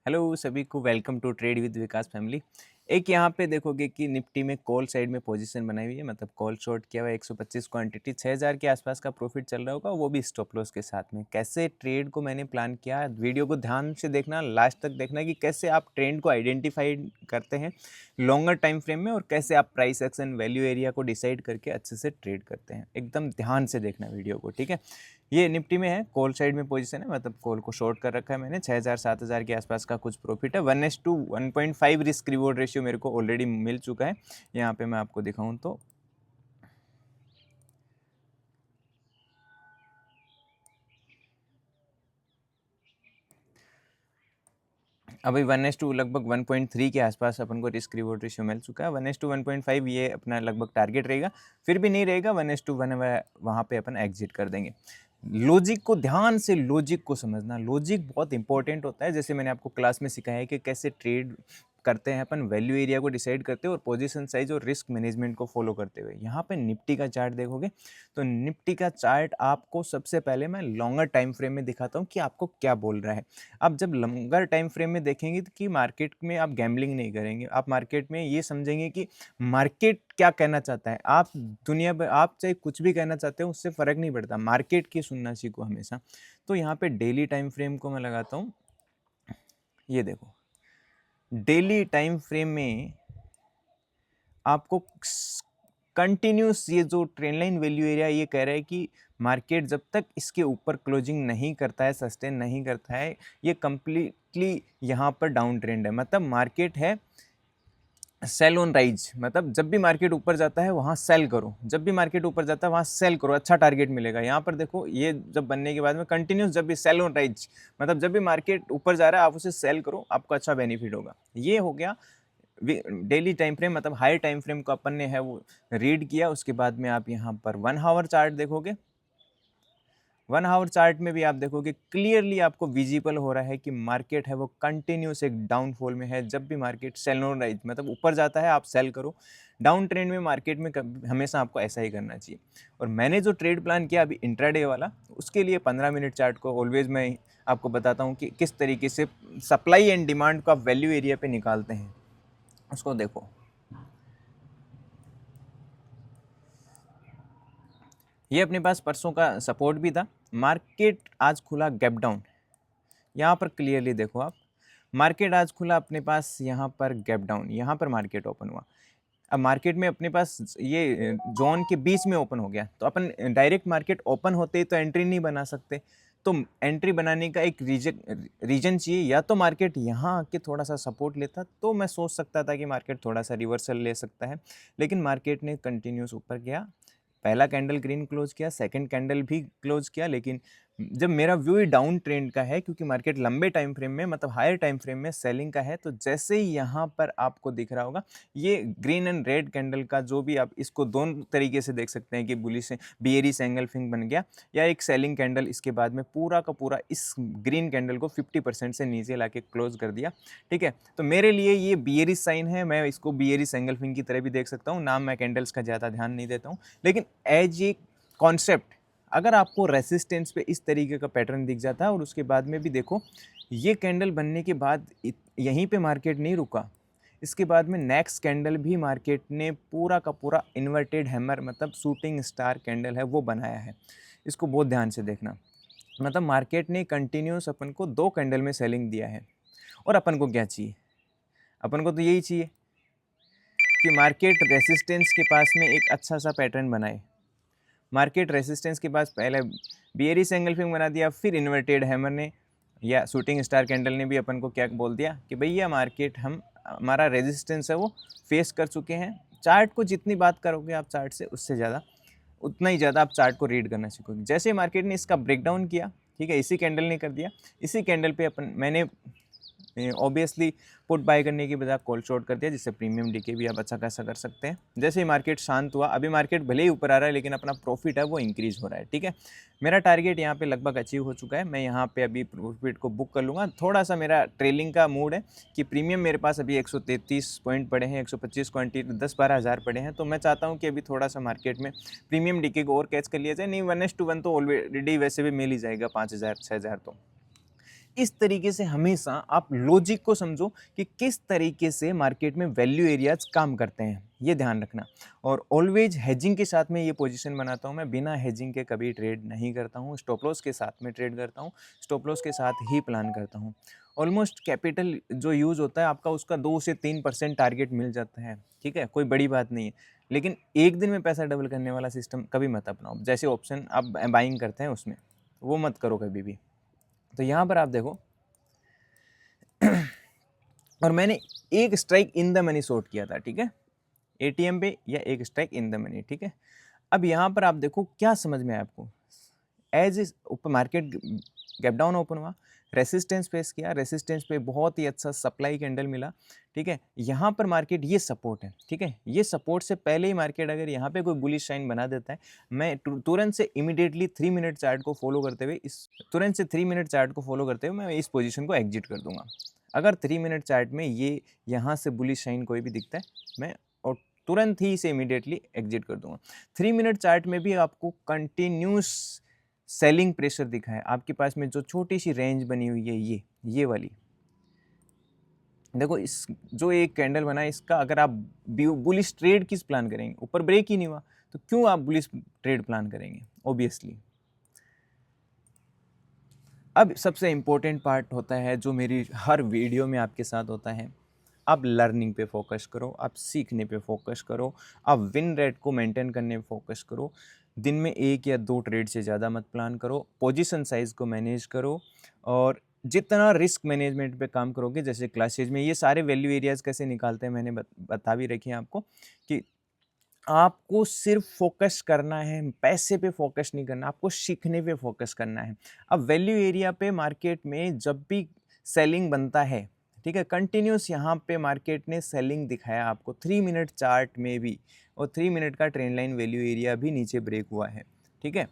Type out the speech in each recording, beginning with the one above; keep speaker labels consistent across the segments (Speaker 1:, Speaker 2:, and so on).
Speaker 1: Hello सभी को welcome to trade with Vikas family. एक यहाँ पे देखोगे कि निफ्टी में कॉल साइड में पोजीशन बनाई हुई है, मतलब कॉल शॉर्ट किया हुआ है 125 क्वांटिटी 6000 के आसपास का प्रॉफिट चल रहा होगा, वो भी स्टॉप लॉस के साथ में। कैसे ट्रेड को मैंने प्लान किया, वीडियो को ध्यान से देखना, लास्ट तक देखना कि कैसे आप ट्रेंड को आइडेंटिफाई करते हैं लॉन्गर टाइम फ्रेम में और कैसे आप प्राइस एक्शन वैल्यू एरिया को डिसाइड करके अच्छे से ट्रेड करते हैं। एकदम ध्यान से देखना वीडियो को, ठीक है। ये निफ्टी में है, कॉल साइड में पोजीशन है, मतलब कॉल को शॉर्ट कर रखा है मैंने। 6000 7000 के आसपास का कुछ प्रॉफिट है। 1:1.5 रिस्क रिवॉर्ड रेशियो मेरे को ऑलरेडी मिल चुका है। यहाँ पे मैं आपको दिखाऊं तो अभी 1:2 लगभग 1.3 के आसपास अपन को रिस्क रिवॉर्ड रेशियो मिल चुका है। 1:1.5 ये अपना लगभग टारगेट रहेगा। फिर भी नहीं रहेगा 1:1, वहाँ पे अपन एग्जिट कर देंगे। लॉजिक को ध्यान से, लॉजिक को समझना, लॉजिक बहुत इंपॉर्टेंट होता है। जैसे मैंने आपको क्लास में सिखाया है कि कैसे ट्रेड करते हैं अपन, वैल्यू एरिया को डिसाइड करते हैं और पोजीशन साइज और रिस्क मैनेजमेंट को फॉलो करते हुए। यहाँ पे निफ्टी का चार्ट देखोगे तो निफ्टी का चार्ट आपको सबसे पहले मैं लॉन्गर टाइम फ्रेम में दिखाता हूँ कि आपको क्या बोल रहा है। आप जब लॉन्गर टाइम फ्रेम में देखेंगे तो कि मार्केट में आप गैम्बलिंग नहीं करेंगे, आप मार्केट में ये समझेंगे कि मार्केट क्या कहना चाहता है। आप दुनिया में आप चाहे कुछ भी कहना चाहते हो, उससे फ़र्क नहीं पड़ता, मार्केट की सुनना सीखो हमेशा। तो यहाँ पे डेली टाइम फ्रेम को मैं लगाता हूँ। ये देखो, डेली टाइम फ्रेम में आपको कंटिन्यूस ये जो ट्रेंड लाइन वैल्यू एरिया ये कह रहा है कि मार्केट जब तक इसके ऊपर क्लोजिंग नहीं करता है, सस्टेन नहीं करता है, ये कंप्लीटली यहाँ पर डाउन ट्रेंड है। मतलब मार्केट है सेल ऑन राइज, मतलब जब भी मार्केट ऊपर जाता है वहाँ सेल करो, जब भी मार्केट ऊपर जाता है वहाँ सेल करो, अच्छा टारगेट मिलेगा। यहाँ पर देखो, ये जब बनने के बाद में कंटिन्यूस जब भी सेल ऑन राइज, मतलब जब भी मार्केट ऊपर जा रहा है आप उसे सेल करो, आपको अच्छा बेनिफिट होगा। ये हो गया डेली टाइम फ्रेम, मतलब हाई टाइम फ्रेम को अपन ने है वो रीड किया। उसके बाद में आप यहाँ पर 1 आवर चार्ट देखोगे। 1 आवर चार्ट में भी आप देखोगे क्लियरली आपको विजिबल हो रहा है कि मार्केट है वो कंटिन्यूस एक डाउनफॉल में है। जब भी मार्केट सेलोनाइज मतलब ऊपर जाता है आप सेल करो। डाउन ट्रेंड में मार्केट में हमेशा आपको ऐसा ही करना चाहिए। और मैंने जो ट्रेड प्लान किया अभी इंट्राडे वाला, उसके लिए 15 मिनट चार्ट को ऑलवेज मैं आपको बताता हूँ कि किस तरीके से सप्लाई एंड डिमांड को आप वैल्यू एरिया पे निकालते हैं। उसको देखो, ये अपने पास परसों का सपोर्ट भी था। मार्केट आज खुला गैप डाउन, यहाँ पर क्लियरली देखो आप, मार्केट आज खुला अपने पास यहाँ पर गैप डाउन, यहाँ पर मार्केट ओपन हुआ। अब मार्केट में अपने पास ये जोन के बीच में ओपन हो गया, तो अपन डायरेक्ट मार्केट ओपन होते ही तो एंट्री नहीं बना सकते। तो एंट्री बनाने का एक रीजन चाहिए, या तो मार्केट यहाँ आके थोड़ा सा सपोर्ट लेता तो मैं सोच सकता था कि मार्केट थोड़ा सा रिवर्सल ले सकता है। लेकिन मार्केट ने कंटिन्यूस ऊपर गया, पहला कैंडल ग्रीन क्लोज किया, सेकंड कैंडल भी क्लोज किया। लेकिन जब मेरा व्यू ही डाउन ट्रेंड का है, क्योंकि मार्केट लंबे टाइम फ्रेम में मतलब हायर टाइम फ्रेम में सेलिंग का है, तो जैसे ही यहाँ पर आपको दिख रहा होगा ये ग्रीन एंड रेड कैंडल का, जो भी आप इसको दोनों तरीके से देख सकते हैं कि बुलिश बियरिश एंगल्फिंग बन गया या एक सेलिंग कैंडल, इसके बाद में पूरा का पूरा इस ग्रीन कैंडल को 50% से नीचे लाके क्लोज कर दिया। ठीक है, तो मेरे लिए ये बियरिश साइन है, मैं इसको बियरिश एंगल्फिंग की तरह भी देख सकता हूँ। नाम मैं कैंडल्स का ज़्यादा ध्यान नहीं देता हूँ, लेकिन एज ए कॉन्सेप्ट अगर आपको रेसिस्टेंस पे इस तरीके का पैटर्न दिख जाता है और उसके बाद में भी देखो ये कैंडल बनने के बाद यहीं पे मार्केट नहीं रुका, इसके बाद में नेक्स्ट कैंडल भी मार्केट ने पूरा का पूरा इन्वर्टेड हैमर मतलब शूटिंग स्टार कैंडल है वो बनाया है। इसको बहुत ध्यान से देखना, मतलब मार्केट ने कंटिन्यूस अपन को 2 कैंडल में सेलिंग दिया है। और अपन को क्या चाहिए, अपन को तो यही चाहिए कि मार्केट रेसिस्टेंस के पास में एक अच्छा सा पैटर्न बनाए। मार्केट रेसिस्टेंस के पास पहले बियरिश एंगल्फिंग बना दिया, फिर इन्वर्टेड हैमर ने या शूटिंग स्टार कैंडल ने भी अपन को क्या बोल दिया कि भैया मार्केट हमारा रेजिस्टेंस है वो फेस कर चुके हैं। चार्ट को जितनी बात करोगे आप चार्ट से, उससे ज़्यादा उतना ही ज़्यादा आप चार्ट को रीड करना सीखोगे। जैसे मार्केट ने इसका ब्रेकडाउन किया, ठीक है, इसी कैंडल ने कर दिया, इसी कैंडल पे मैंने ऑब्वियसली पुट बाय करने की बजाय कॉल शॉर्ट कर दिया, जिससे प्रीमियम डीके भी आप अच्छा खासा कर सकते हैं। जैसे ही मार्केट शांत हुआ, अभी मार्केट भले ही ऊपर आ रहा है लेकिन अपना प्रॉफिट है वो इंक्रीज हो रहा है। ठीक है, मेरा टारगेट यहाँ पे लगभग अचीव हो चुका है। मैं यहाँ पे अभी प्रॉफिट को बुक कर लूँगा। थोड़ा सा मेरा ट्रेलिंग का मूड है कि प्रीमियम मेरे पास अभी 133 पॉइंट पड़े हैं, 125 क्वांटिटी 10-12 हज़ार पड़े हैं, तो मैं चाहता हूँ कि अभी थोड़ा सा मार्केट में प्रीमियम डीके को और कैच कर लिया जाए। नहीं 1:1 तो ऑलरेडी वैसे भी मिल ही जाएगा 5,000 6,000 तो, इस तरीके से हमेशा आप लॉजिक को समझो कि किस तरीके से मार्केट में वैल्यू एरियाज काम करते हैं, ये ध्यान रखना। और ऑलवेज हेजिंग के साथ में ये पोजीशन बनाता हूँ, मैं बिना हेजिंग के कभी ट्रेड नहीं करता हूँ। स्टॉप लॉस के साथ में ट्रेड करता हूँ, स्टॉप लॉस के साथ ही प्लान करता हूँ। ऑलमोस्ट कैपिटल जो यूज़ होता है आपका, उसका 2 से 3% टारगेट मिल जाता है, ठीक है, कोई बड़ी बात नहीं है। लेकिन एक दिन में पैसा डबल करने वाला सिस्टम कभी मत अपनाओ। जैसे ऑप्शन आप बाइंग करते हैं उसमें, वो मत करो कभी भी। तो यहाँ पर आप देखो और मैंने एक strike in the money short किया था, ठीक है, एटीएम पे, या एक स्ट्राइक इन द मनी, ठीक है। अब यहाँ पर आप देखो क्या समझ में आया आपको। एज इज ऊपर मार्केट गैप डाउन ओपन हुआ, रेसिस्टेंस फेस किया, रेसिस्टेंस पे बहुत ही अच्छा सप्लाई कैंडल मिला, ठीक है। यहाँ पर मार्केट ये सपोर्ट है, ठीक है, ये सपोर्ट से पहले ही मार्केट अगर यहाँ पे कोई बुलिश साइन बना देता है, मैं तुरंत से इमीडिएटली 3 मिनट चार्ट को फॉलो करते हुए मैं इस पोजीशन को एग्जिट कर दूंगा। अगर 3 मिनट चार्ट में ये यहाँ से बुलिश साइन कोई भी दिखता है, मैं और तुरंत ही इसे इमीडिएटली एग्जिट कर दूंगा। 3 मिनट चार्ट में भी आपको कंटिन्यूस सेलिंग प्रेशर दिखा है। आपके पास में जो छोटी सी रेंज बनी हुई है, ये वाली देखो, इस जो एक कैंडल बना है, इसका अगर आप बुलिश ट्रेड किस प्लान करेंगे, ऊपर ब्रेक ही नहीं हुआ तो क्यों आप बुलिश ट्रेड प्लान करेंगे, ऑब्वियसली। अब सबसे इम्पोर्टेंट पार्ट होता है जो मेरी हर वीडियो में आपके साथ होता है, आप लर्निंग पे फोकस करो, आप सीखने पे फोकस करो, आप विन रेट को मेंटेन करने पे फोकस करो। दिन में 1 या 2 ट्रेड से ज़्यादा मत प्लान करो, पोजीशन साइज़ को मैनेज करो, और जितना रिस्क मैनेजमेंट पे काम करोगे, जैसे क्लासेज में ये सारे वैल्यू एरियाज़ कैसे निकालते हैं मैंने बता भी रखी है आपको, कि आपको सिर्फ फोकस करना है, पैसे पे फोकस नहीं करना, आपको सीखने पे फोकस करना है। अब वैल्यू एरिया पे मार्केट में जब भी सेलिंग बनता है, ठीक है, कंटिन्यूस यहाँ पे मार्केट ने सेलिंग दिखाया आपको 3 मिनट चार्ट में भी, और 3 मिनट का ट्रेंड लाइन वैल्यू एरिया भी नीचे ब्रेक हुआ है, ठीक है।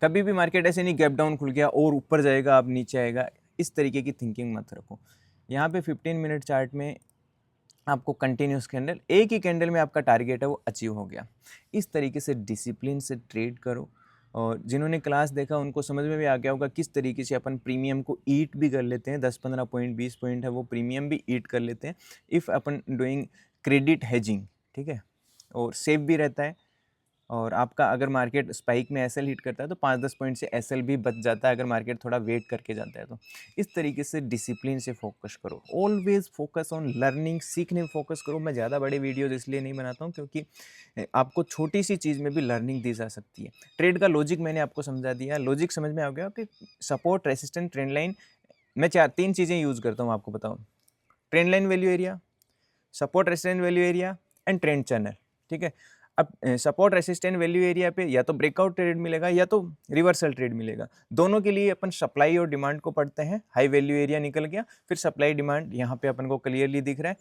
Speaker 1: कभी भी मार्केट ऐसे नहीं गैप डाउन खुल गया और ऊपर जाएगा अब नीचे आएगा, इस तरीके की थिंकिंग मत रखो। यहाँ पे 15 मिनट चार्ट में आपको कंटिन्यूस कैंडल, एक ही कैंडल में आपका टारगेट है वो अचीव हो गया। इस तरीके से डिसिप्लिन से ट्रेड करो, और जिन्होंने क्लास देखा उनको समझ में भी आ गया होगा किस तरीके से अपन प्रीमियम को ईट भी कर लेते हैं। 10-15 पॉइंट 20 पॉइंट है वो प्रीमियम भी ईट कर लेते हैं if upon doing credit hedging, ठीक है, और सेफ भी रहता है। और आपका अगर मार्केट स्पाइक में एसएल हिट करता है तो 5-10 पॉइंट से एसएल भी बच जाता है अगर मार्केट थोड़ा वेट करके जाता है तो। इस तरीके से डिसिप्लिन से फोकस करो, ऑलवेज फोकस ऑन लर्निंग, सीखने में फोकस करो। मैं ज़्यादा बड़े वीडियोज इसलिए नहीं बनाता हूँ क्योंकि आपको छोटी सी चीज़ में भी लर्निंग दी जा सकती है। ट्रेड का लॉजिक मैंने आपको समझा दिया, लॉजिक समझ में आ गया कि सपोर्ट, रेसिस्टेंट, ट्रेंड लाइन, मैं 3 चीज़ें यूज़ करता हूँ आपको बताऊँ। Trend line value area, support resistant value area and trend channel, ठीक है। अब सपोर्ट रेसिस्टेंट वैल्यू एरिया पे या तो ब्रेकआउट ट्रेड मिलेगा या तो रिवर्सल ट्रेड मिलेगा। दोनों के लिए अपन सप्लाई और डिमांड को पढ़ते हैं। हाई वैल्यू एरिया निकल गया, फिर सप्लाई डिमांड यहाँ पे अपन को क्लियरली दिख रहा है,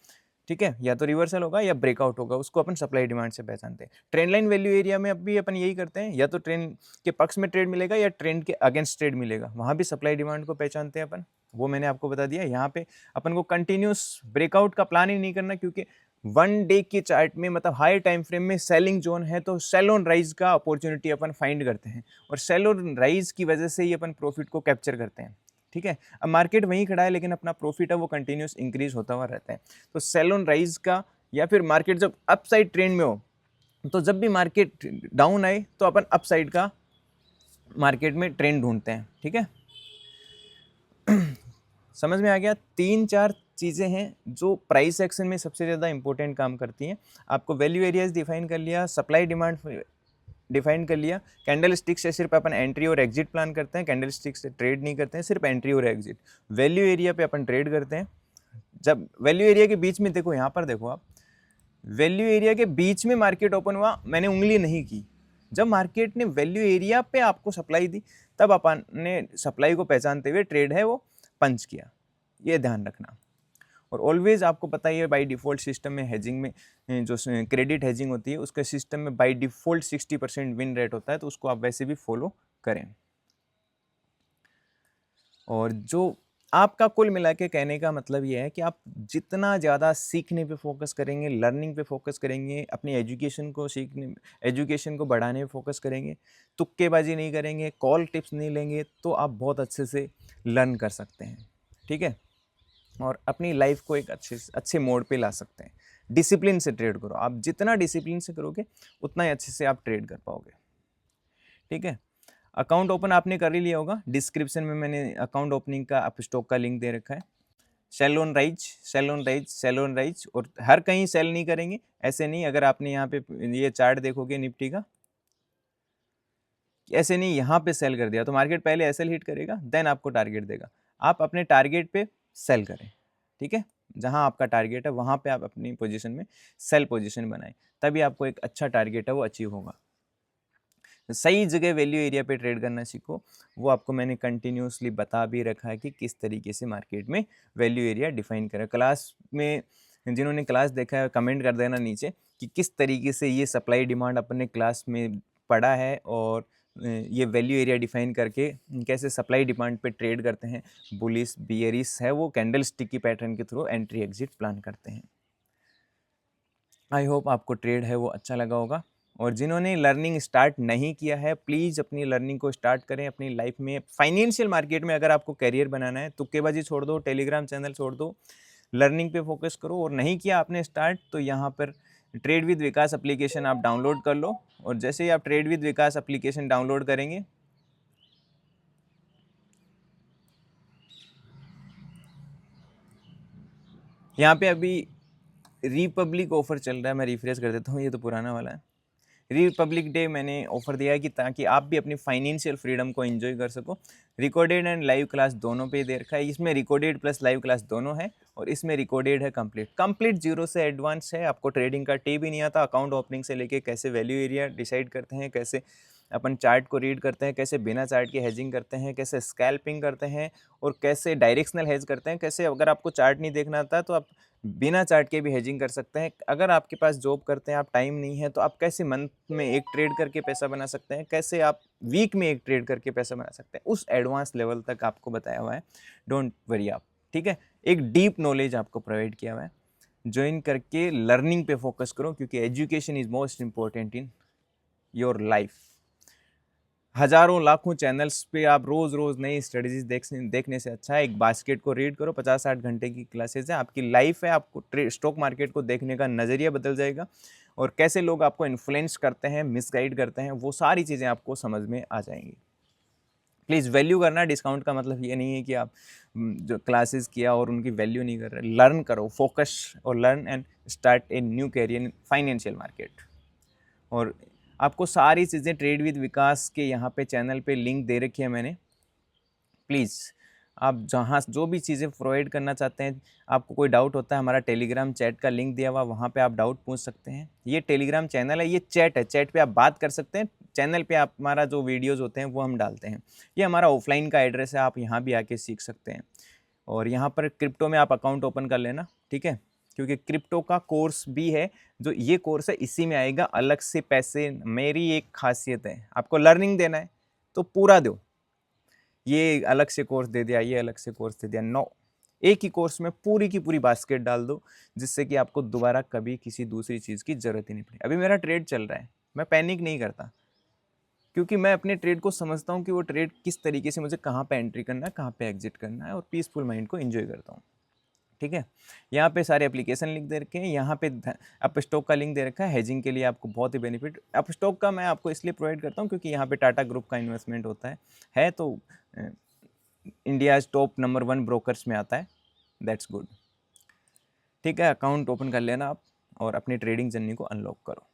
Speaker 1: ठीक है, या तो रिवर्सल होगा या ब्रेकआउट होगा, उसको अपन सप्लाई डिमांड से पहचानते हैं। ट्रेंड लाइन वैल्यू एरिया में अब भी अपन यही करते हैं, या तो ट्रेंड के पक्ष में ट्रेड मिलेगा या ट्रेंड के अगेंस्ट ट्रेड मिलेगा, वहाँ भी सप्लाई डिमांड को पहचानते हैं अपन, वो मैंने आपको बता दिया। यहाँ पे अपन को कंटिन्यूस ब्रेकआउट का प्लान ही नहीं करना, क्योंकि 1 डे के चार्ट में, मतलब हाई टाइम फ्रेम में सेलिंग जोन है तो सेल ऑन राइज का अपॉर्चुनिटी अपन फाइंड करते हैं, और सेल ऑन राइज की वजह से ही अपन प्रॉफिट को कैप्चर करते हैं, ठीक है। अब मार्केट वहीं खड़ा है लेकिन अपना प्रॉफिट है वो कंटिन्यूस इंक्रीज होता हुआ रहता है। तो सेल ऑन राइज का, या फिर मार्केट जब अपसाइड ट्रेंड में हो, तो जब भी मार्केट डाउन आए तो अपन अपसाइड का मार्केट में ट्रेंड ढूंढते हैं, ठीक है। समझ में आ गया? 3-4 चीज़ें हैं जो प्राइस एक्शन में सबसे ज़्यादा इंपॉर्टेंट काम करती हैं। आपको वैल्यू एरियाज डिफाइन कर लिया, सप्लाई डिमांड डिफाइन कर लिया, कैंडल स्टिक से सिर्फ अपन एंट्री और एग्जिट प्लान करते हैं, कैंडल स्टिक से ट्रेड नहीं करते हैं, सिर्फ एंट्री और एग्जिट। वैल्यू एरिया पे अपन ट्रेड करते हैं। जब वैल्यू एरिया के बीच में देखो, यहाँ पर देखो आप, वैल्यू एरिया के बीच में मार्केट ओपन हुआ, मैंने उंगली नहीं की। जब मार्केट ने वैल्यू एरिया पे आपको सप्लाई दी तब अपन ने सप्लाई को पहचानते हुए ट्रेड है वो पंच किया, ये ध्यान रखना। और ऑलवेज आपको पता ही है बाय डिफ़ॉल्ट सिस्टम में हेजिंग में जो क्रेडिट हेजिंग होती है उसके सिस्टम में बाय डिफ़ॉल्ट 60% विन रेट होता है, तो उसको आप वैसे भी फॉलो करें। और जो आपका कुल मिला के कहने का मतलब ये है कि आप जितना ज़्यादा सीखने पे फोकस करेंगे, लर्निंग पे फोकस करेंगे, अपनी एजुकेशन को बढ़ाने पे फोकस करेंगे, तुक्केबाजी नहीं करेंगे, कॉल टिप्स नहीं लेंगे, तो आप बहुत अच्छे से लर्न कर सकते हैं। ठीक है, और अपनी लाइफ को एक अच्छे मोड पे ला सकते हैं। डिसिप्लिन से ट्रेड करो, आप जितना डिसिप्लिन से करोगे उतना ही अच्छे से आप ट्रेड कर पाओगे। ठीक है, अकाउंट ओपन आपने कर ही लिया होगा। डिस्क्रिप्शन में मैंने अकाउंट ओपनिंग का अपस्टॉक का लिंक दे रखा है। Sell on rise, sell on rise, sell on rise, और हर कहीं सेल नहीं करेंगे, ऐसे नहीं। अगर आपने यहाँ पे ये चार्ट देखोगे निफ्टी का, ऐसे नहीं यहाँ पे सेल कर दिया तो मार्केट पहले एसएल हिट करेगा, देन आपको टारगेट देगा। आप अपने टारगेट पे सेल करें। ठीक है, जहाँ आपका टारगेट है वहाँ पे आप अपनी पोजीशन में सेल पोजीशन बनाएं, तभी आपको एक अच्छा टारगेट है वो अचीव होगा। सही जगह वैल्यू एरिया पे ट्रेड करना सीखो, वो आपको मैंने कंटिन्यूसली बता भी रखा है कि किस तरीके से मार्केट में वैल्यू एरिया डिफाइन करें। क्लास में जिन्होंने क्लास देखा है कमेंट कर देना नीचे कि किस तरीके से ये सप्लाई डिमांड अपने क्लास में पढ़ा है, और ये वैल्यू एरिया डिफाइन करके कैसे सप्लाई डिमांड पे ट्रेड करते हैं। बुलिस बियरिस है वो कैंडल स्टिक की पैटर्न के थ्रू एंट्री एग्जिट प्लान करते हैं। आई होप आपको ट्रेड है वो अच्छा लगा होगा। और जिन्होंने लर्निंग स्टार्ट नहीं किया है, प्लीज़ अपनी लर्निंग को स्टार्ट करें अपनी लाइफ में। फाइनेंशियल मार्केट में अगर आपको करियर बनाना है, तुक्केबाजी छोड़ दो, टेलीग्राम चैनल छोड़ दो, लर्निंग पे फोकस करो। और नहीं किया आपने स्टार्ट, तो यहाँ पर ट्रेड विद विकास एप्लीकेशन आप डाउनलोड कर लो। और जैसे ही आप trade with Vikas application download करेंगे, यहाँ पे अभी रिपब्लिक ऑफर चल रहा है, मैं रिफ्रेश कर देता हूँ, ये तो पुराना वाला है। रिपब्लिक डे मैंने ऑफर दिया है कि ताकि आप भी अपनी फाइनेंशियल फ्रीडम को एंजॉय कर सको। रिकॉर्डेड एंड लाइव क्लास दोनों पे दे रखा है। इसमें रिकॉर्डेड प्लस लाइव क्लास दोनों है, और इसमें रिकॉर्डेड है कंप्लीट जीरो से एडवांस है। आपको ट्रेडिंग का टी भी नहीं आता, अकाउंट ओपनिंग से लेके कैसे वैल्यू एरिया डिसाइड करते हैं, कैसे अपन चार्ट को रीड करते हैं, कैसे बिना चार्ट के हेजिंग करते हैं, कैसे स्कैल्पिंग करते हैं, और कैसे डायरेक्शनल हेज करते हैं। कैसे अगर आपको चार्ट नहीं देखना आता तो आप बिना चार्ट के भी हेजिंग कर सकते हैं। अगर आपके पास जॉब करते हैं, आप टाइम नहीं है, तो आप कैसे मंथ में एक ट्रेड करके पैसा बना सकते हैं, कैसे आप वीक में एक ट्रेड करके पैसा बना सकते हैं, उस एडवांस लेवल तक आपको बताया हुआ है। डोंट वरी आप, ठीक है, एक डीप नॉलेज आपको प्रोवाइड किया हुआ है। ज्वाइन करके लर्निंग पे फोकस करो, क्योंकि education is most important in your life. हजारों लाखों चैनल्स पे आप रोज रोज नई स्ट्रेटजीज देखने से अच्छा है एक बास्केट को रीड करो। 50-60 घंटे की क्लासेस है, आपकी लाइफ है। आपको स्टॉक मार्केट को देखने का नज़रिया बदल जाएगा, और कैसे लोग आपको इन्फ्लुएंस करते हैं, मिसगाइड करते हैं, वो सारी चीज़ें आपको समझ में आ जाएंगी। प्लीज़ वैल्यू करना, डिस्काउंट का मतलब ये नहीं है कि आप जो क्लासेस किया और उनकी वैल्यू नहीं कर रहे। लर्न करो, फोकस और learn and start a new career in financial market. और आपको सारी चीज़ें ट्रेड विद विकास के यहाँ पे चैनल पे लिंक दे रखी है मैंने। प्लीज़ आप जहाँ जो भी चीज़ें प्रोवाइड करना चाहते हैं, आपको कोई डाउट होता है, हमारा टेलीग्राम चैट का लिंक दिया हुआ, वहाँ पे आप डाउट पूछ सकते हैं। ये टेलीग्राम चैनल है, ये चैट है, चैट पे आप बात कर सकते हैं। चैनल पे आप हमारा जो वीडियोज़ होते हैं वो हम डालते हैं। ये हमारा ऑफलाइन का एड्रेस है, आप यहाँ भी आके सीख सकते हैं। और यहाँ पर क्रिप्टो में आप अकाउंट ओपन कर लेना, ठीक है, क्योंकि क्रिप्टो का कोर्स भी है। जो ये कोर्स है इसी में आएगा, अलग से पैसे। मेरी एक खासियत है, आपको लर्निंग देना है तो पूरा दो। ये अलग से कोर्स दे दिया, ये अलग से कोर्स दे दिया, नो। एक ही कोर्स में पूरी की पूरी बास्केट डाल दो, जिससे कि आपको दोबारा कभी किसी दूसरी चीज़ की ज़रूरत ही नहीं पड़े। अभी मेरा ट्रेड चल रहा है, मैं पैनिक नहीं करता, क्योंकि मैं अपने ट्रेड को समझता हूँ कि वो ट्रेड किस तरीके से मुझे कहाँ पे एंट्री करना है, कहाँ पे एग्जिट करना है, और पीसफुल माइंड को एंजॉय करता हूँ। ठीक है, यहाँ पे सारे एप्लीकेशन लिंक दे रखे हैं, यहाँ पे अपस्टॉक का लिंक दे रखा है। हेजिंग के लिए आपको बहुत ही बेनिफिट अपस्टॉक का मैं आपको इसलिए प्रोवाइड करता हूँ क्योंकि यहाँ पे टाटा ग्रुप का इन्वेस्टमेंट होता है तो इंडिया टॉप नंबर 1 ब्रोकर्स में आता है। That's good. ठीक है, अकाउंट ओपन कर लेना आप और अपनी ट्रेडिंग जर्नी को अनलॉक करो।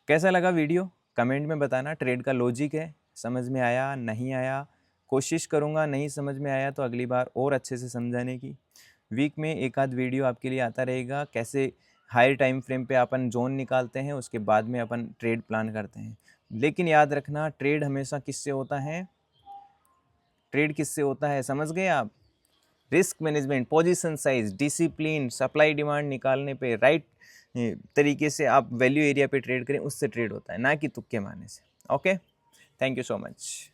Speaker 1: कैसा लगा वीडियो कमेंट में बताना। ट्रेड का लॉजिक है, समझ में आया नहीं आया, कोशिश करूँगा, नहीं समझ में आया तो अगली बार और अच्छे से समझाने की। वीक में एक आध वीडियो आपके लिए आता रहेगा, कैसे हाई टाइम फ्रेम पे अपन जोन निकालते हैं, उसके बाद में अपन ट्रेड प्लान करते हैं। लेकिन याद रखना, ट्रेड हमेशा किससे होता है, ट्रेड किससे होता है, समझ गए आप? Risk management, position size, discipline, supply demand निकालने पे, राइट तरीके से आप वैल्यू एरिया पे ट्रेड करें, उससे ट्रेड होता है, ना कि तुक्के मारने से। Okay, thank you so much.